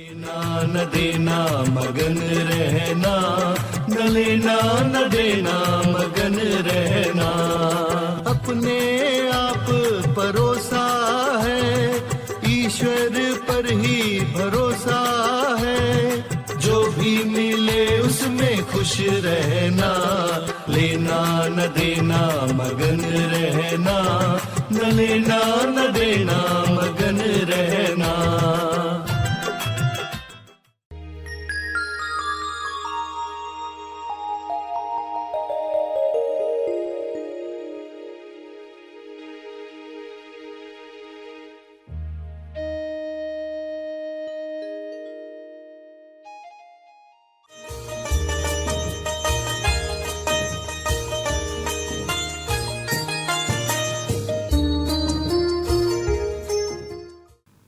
लेना न देना मगन रहना, न लेना न देना मगन रहना। अपने आप परोसा है, ईश्वर पर ही भरोसा है। जो भी मिले उसमें खुश रहना, लेना न देना मगन रहना, न लेना न देना मगन रहना।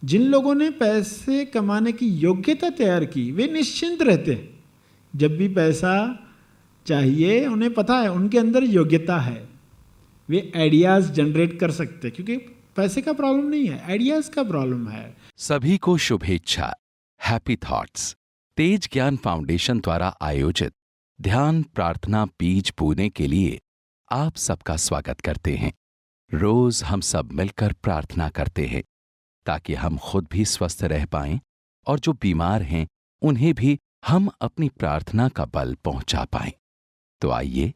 जिन लोगों ने पैसे कमाने की योग्यता तैयार की वे निश्चिंत रहते हैं। जब भी पैसा चाहिए उन्हें पता है उनके अंदर योग्यता है, वे आइडियाज जनरेट कर सकते हैं, क्योंकि पैसे का प्रॉब्लम नहीं है, आइडियाज का प्रॉब्लम है। सभी को शुभेच्छा। हैप्पी थॉट्स तेज ज्ञान फाउंडेशन द्वारा आयोजित ध्यान प्रार्थना बीज बोने के लिए आप सबका स्वागत करते हैं। रोज हम सब मिलकर प्रार्थना करते हैं ताकि हम खुद भी स्वस्थ रह पाएं और जो बीमार हैं उन्हें भी हम अपनी प्रार्थना का बल पहुंचा पाएं। तो आइए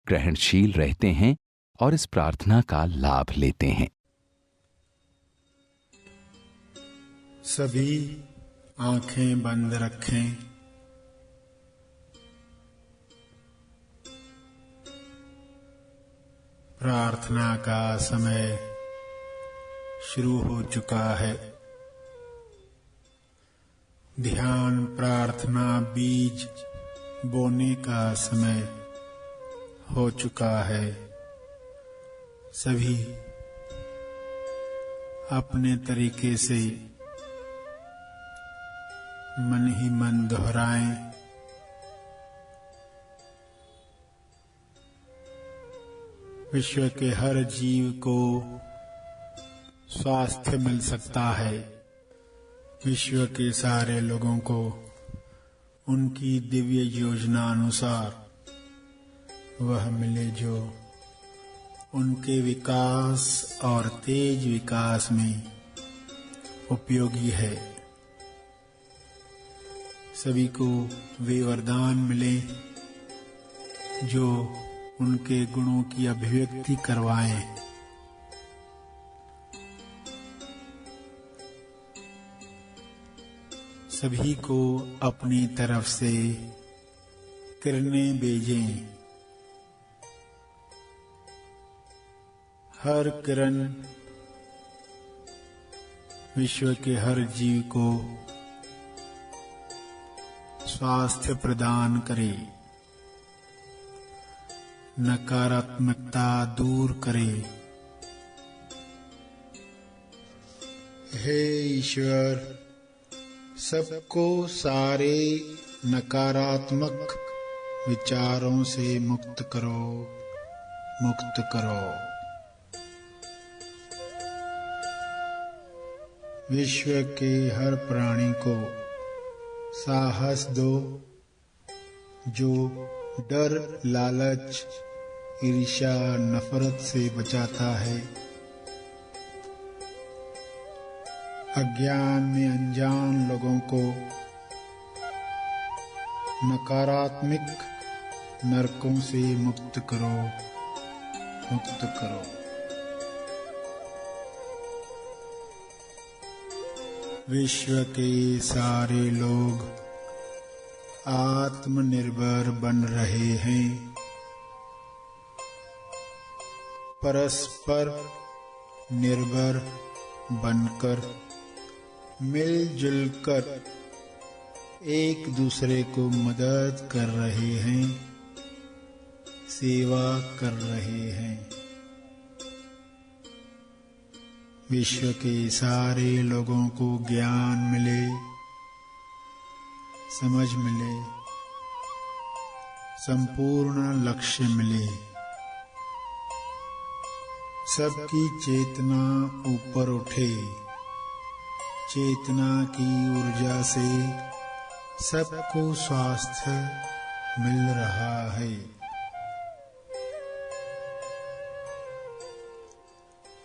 ग्रहणशील रहते हैं और इस प्रार्थना का लाभ लेते हैं। सभी आंखें बंद रखें। प्रार्थना का समय शुरू हो चुका है। ध्यान प्रार्थना बीज बोने का समय हो चुका है। सभी अपने तरीके से मन ही मन दोहराएं, विश्व के हर जीव को स्वास्थ्य मिल सकता है। विश्व के सारे लोगों को उनकी दिव्य योजना अनुसार वह मिले जो उनके विकास और तेज विकास में उपयोगी है। सभी को वे वरदान मिले जो उनके गुणों की अभिव्यक्ति करवाएं। सभी को अपनी तरफ से किरणें भेजें। हर किरण विश्व के हर जीव को स्वास्थ्य प्रदान करे, नकारात्मकता दूर करे। हे ईश्वर, सबको सारे नकारात्मक विचारों से मुक्त करो, मुक्त करो। विश्व के हर प्राणी को साहस दो जो डर, लालच, ईर्ष्या, नफरत से बचाता है। अज्ञान में अनजान लोगों को नकारात्मक नरकों से मुक्त करो, मुक्त करो। विश्व के सारे लोग आत्मनिर्भर बन रहे हैं। परस्पर निर्भर बनकर मिलजुल कर एक दूसरे को मदद कर रहे हैं, सेवा कर रहे हैं। विश्व के सारे लोगों को ज्ञान मिले, समझ मिले, संपूर्ण लक्ष्य मिले। सबकी चेतना ऊपर उठे, चेतना की ऊर्जा से सबको स्वास्थ्य मिल रहा है।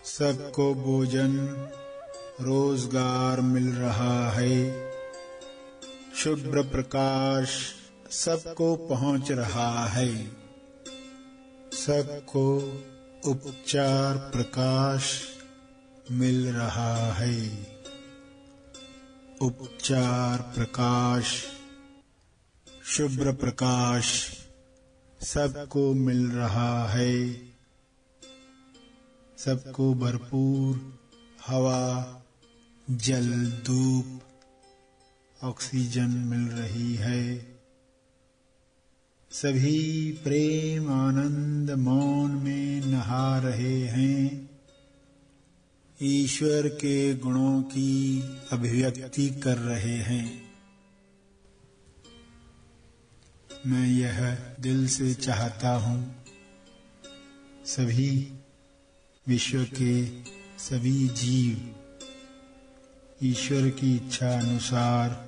सबको भोजन रोजगार मिल रहा है। शुभ्र प्रकाश सबको पहुंच रहा है। सबको उपचार प्रकाश मिल रहा है। उपचार प्रकाश, शुभ्र प्रकाश सबको मिल रहा है। सबको भरपूर हवा, जल, धूप, ऑक्सीजन मिल रही है। सभी प्रेम, आनंद, मौन में नहा रहे हैं। ईश्वर के गुणों की अभिव्यक्ति कर रहे हैं। मैं यह दिल से चाहता हूँ, सभी विश्व के सभी जीव ईश्वर की इच्छा अनुसार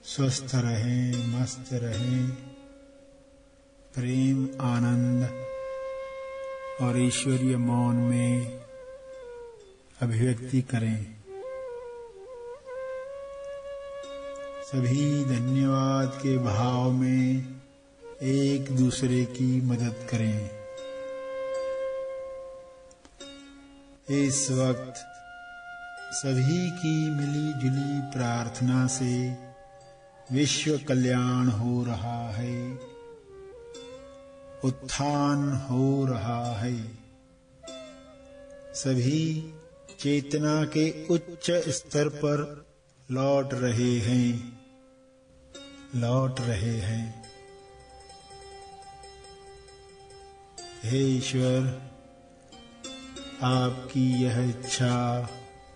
स्वस्थ रहें, मस्त रहें, प्रेम, आनंद और ईश्वरीय मौन में अभिव्यक्ति करें। सभी धन्यवाद के भाव में एक दूसरे की मदद करें। इस वक्त सभी की मिली जुली प्रार्थना से विश्व कल्याण हो रहा है, उत्थान हो रहा है। सभी चेतना के उच्च स्तर पर लौट रहे हैं, लौट रहे हैं। हे ईश्वर, आपकी यह इच्छा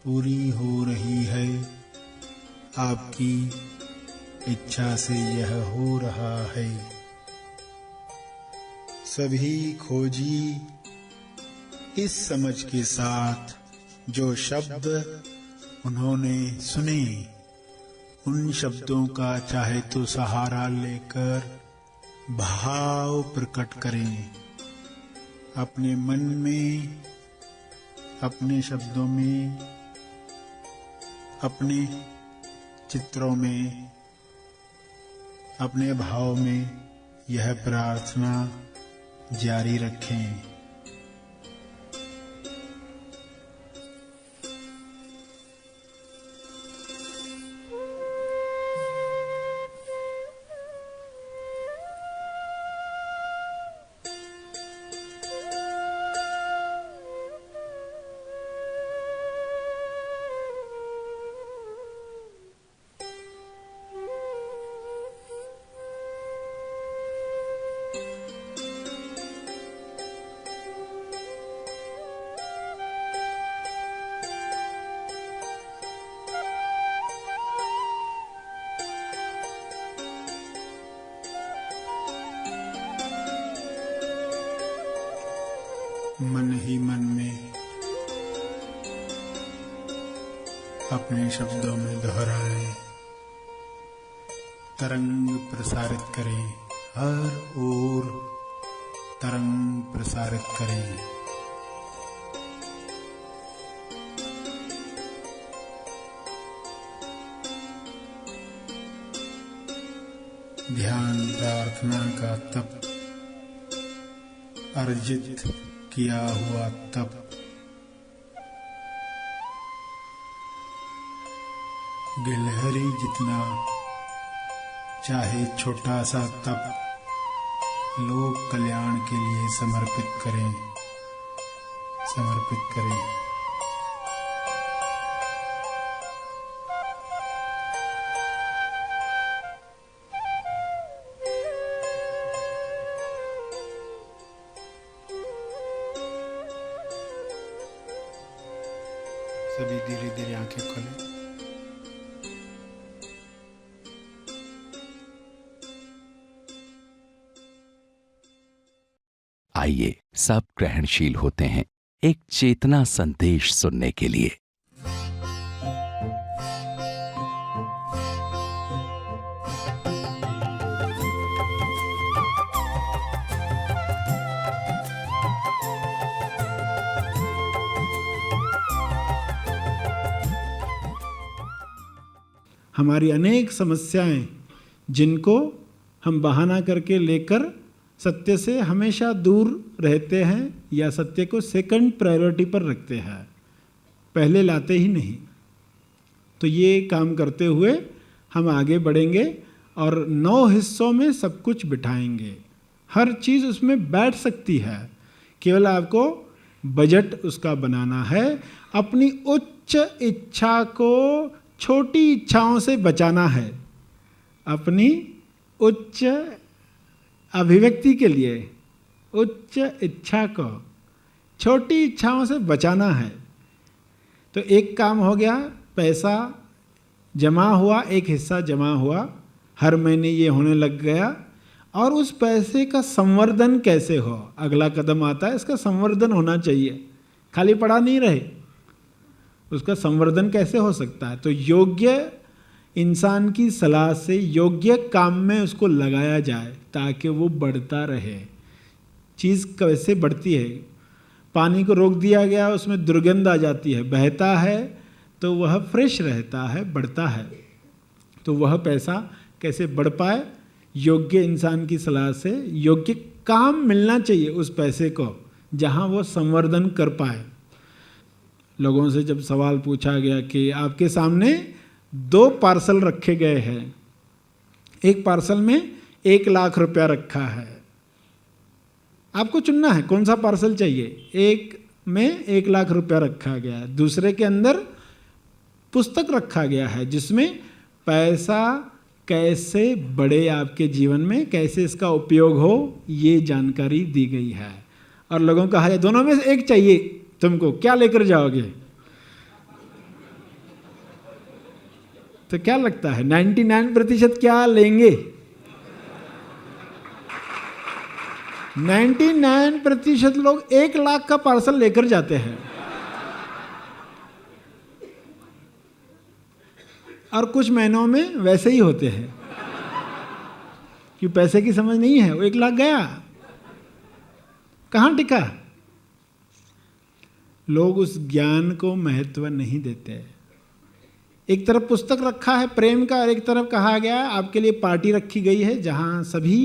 पूरी हो रही है। आपकी इच्छा से यह हो रहा है। सभी खोजी इस समझ के साथ जो शब्द उन्होंने सुने, उन शब्दों का चाहे तो सहारा लेकर भाव प्रकट करें। अपने मन में, अपने शब्दों में, अपने चित्रों में, अपने भाव में यह प्रार्थना जारी रखें। मन ही मन में अपने शब्दों में दोहराएं, तरंग प्रसारित करें, हर ओर तरंग प्रसारित करें। ध्यान प्रार्थना का तप, अर्जित किया हुआ तप, गिलहरी जितना चाहे छोटा सा तप लोक कल्याण के लिए समर्पित करें, समर्पित करें। सभी धीरे धीरे आंखें खोलें। आइए सब ग्रहणशील होते हैं एक चेतना संदेश सुनने के लिए। हमारी अनेक समस्याएं जिनको हम बहाना करके लेकर सत्य से हमेशा दूर रहते हैं या सत्य को सेकंड प्रायोरिटी पर रखते हैं, पहले लाते ही नहीं। तो ये काम करते हुए हम आगे बढ़ेंगे और 9 हिस्सों में सब कुछ बिठाएंगे। हर चीज़ उसमें बैठ सकती है, केवल आपको बजट उसका बनाना है। अपनी उच्च इच्छा को छोटी इच्छाओं से बचाना है। अपनी उच्च अभिव्यक्ति के लिए उच्च इच्छा को छोटी इच्छाओं से बचाना है। तो एक काम हो गया, पैसा जमा हुआ, एक हिस्सा जमा हुआ, हर महीने ये होने लग गया। और उस पैसे का संवर्धन कैसे हो, अगला कदम आता है, इसका संवर्धन होना चाहिए, खाली पड़ा नहीं रहे। उसका संवर्धन कैसे हो सकता है? तो योग्य इंसान की सलाह से योग्य काम में उसको लगाया जाए ताकि वो बढ़ता रहे। चीज़ कैसे बढ़ती है? पानी को रोक दिया गया, उसमें दुर्गंध आ जाती है, बहता है तो वह फ्रेश रहता है, बढ़ता है। तो वह पैसा कैसे बढ़ पाए? योग्य इंसान की सलाह से योग्य काम मिलना चाहिए उस पैसे को, जहाँ वो संवर्धन कर पाए। लोगों से जब सवाल पूछा गया कि आपके सामने 2 पार्सल रखे गए हैं, एक पार्सल में 1 लाख रुपया रखा है, आपको चुनना है कौन सा पार्सल चाहिए। एक में 1 लाख रुपया रखा गया है, दूसरे के अंदर पुस्तक रखा गया है जिसमें पैसा कैसे बढ़े आपके जीवन में, कैसे इसका उपयोग हो, ये जानकारी दी गई है। और लोगों को कहा है दोनों में से एक चाहिए तुमको, क्या लेकर जाओगे? तो क्या लगता है 99% क्या लेंगे? 99% लोग 1 लाख का पार्सल लेकर जाते हैं और कुछ महीनों में वैसे ही होते हैं कि पैसे की समझ नहीं है, वो 1 लाख गया, कहाँ टिका? लोग उस ज्ञान को महत्व नहीं देते। एक तरफ पुस्तक रखा है प्रेम का और एक तरफ कहा गया आपके लिए पार्टी रखी गई है जहाँ सभी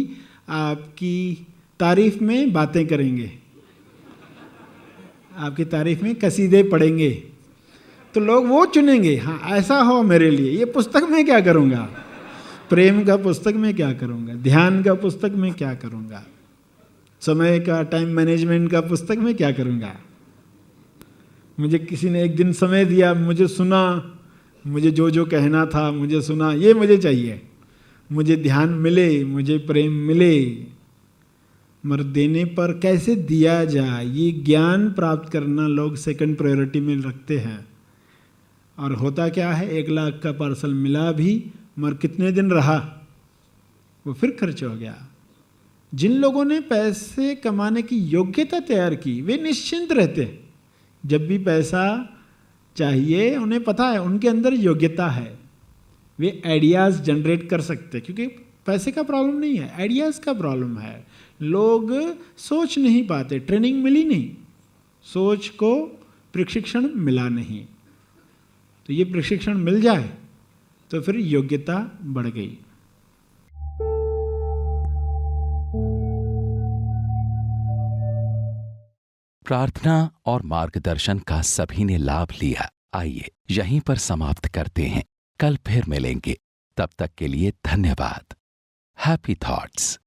आपकी तारीफ में बातें करेंगे, आपकी तारीफ में कसीदे पढ़ेंगे। तो लोग वो चुनेंगे, हाँ ऐसा हो मेरे लिए, ये पुस्तक में क्या करूँगा, प्रेम का पुस्तक में क्या करूँगा, ध्यान का पुस्तक में क्या करूँगा, समय का टाइम मैनेजमेंट का पुस्तक में क्या करूँगा। मुझे किसी ने एक दिन समय दिया, मुझे सुना, मुझे जो जो कहना था मुझे सुना, ये मुझे चाहिए, मुझे ध्यान मिले, मुझे प्रेम मिले। मगर देने पर कैसे दिया जाए, ये ज्ञान प्राप्त करना लोग सेकंड प्रायोरिटी में रखते हैं। और होता क्या है, 1 लाख का पार्सल मिला भी मगर कितने दिन रहा, वो फिर खर्च हो गया। जिन लोगों ने पैसे कमाने की योग्यता तैयार की वे निश्चिंत रहते। जब भी पैसा चाहिए उन्हें पता है उनके अंदर योग्यता है, वे आइडियाज़ जनरेट कर सकते, क्योंकि पैसे का प्रॉब्लम नहीं है, आइडियाज़ का प्रॉब्लम है। लोग सोच नहीं पाते, ट्रेनिंग मिली नहीं, सोच को प्रशिक्षण मिला नहीं। तो ये प्रशिक्षण मिल जाए तो फिर योग्यता बढ़ गई। प्रार्थना और मार्गदर्शन का सभी ने लाभ लिया। आइए यहीं पर समाप्त करते हैं, कल फिर मिलेंगे। तब तक के लिए धन्यवाद। Happy thoughts.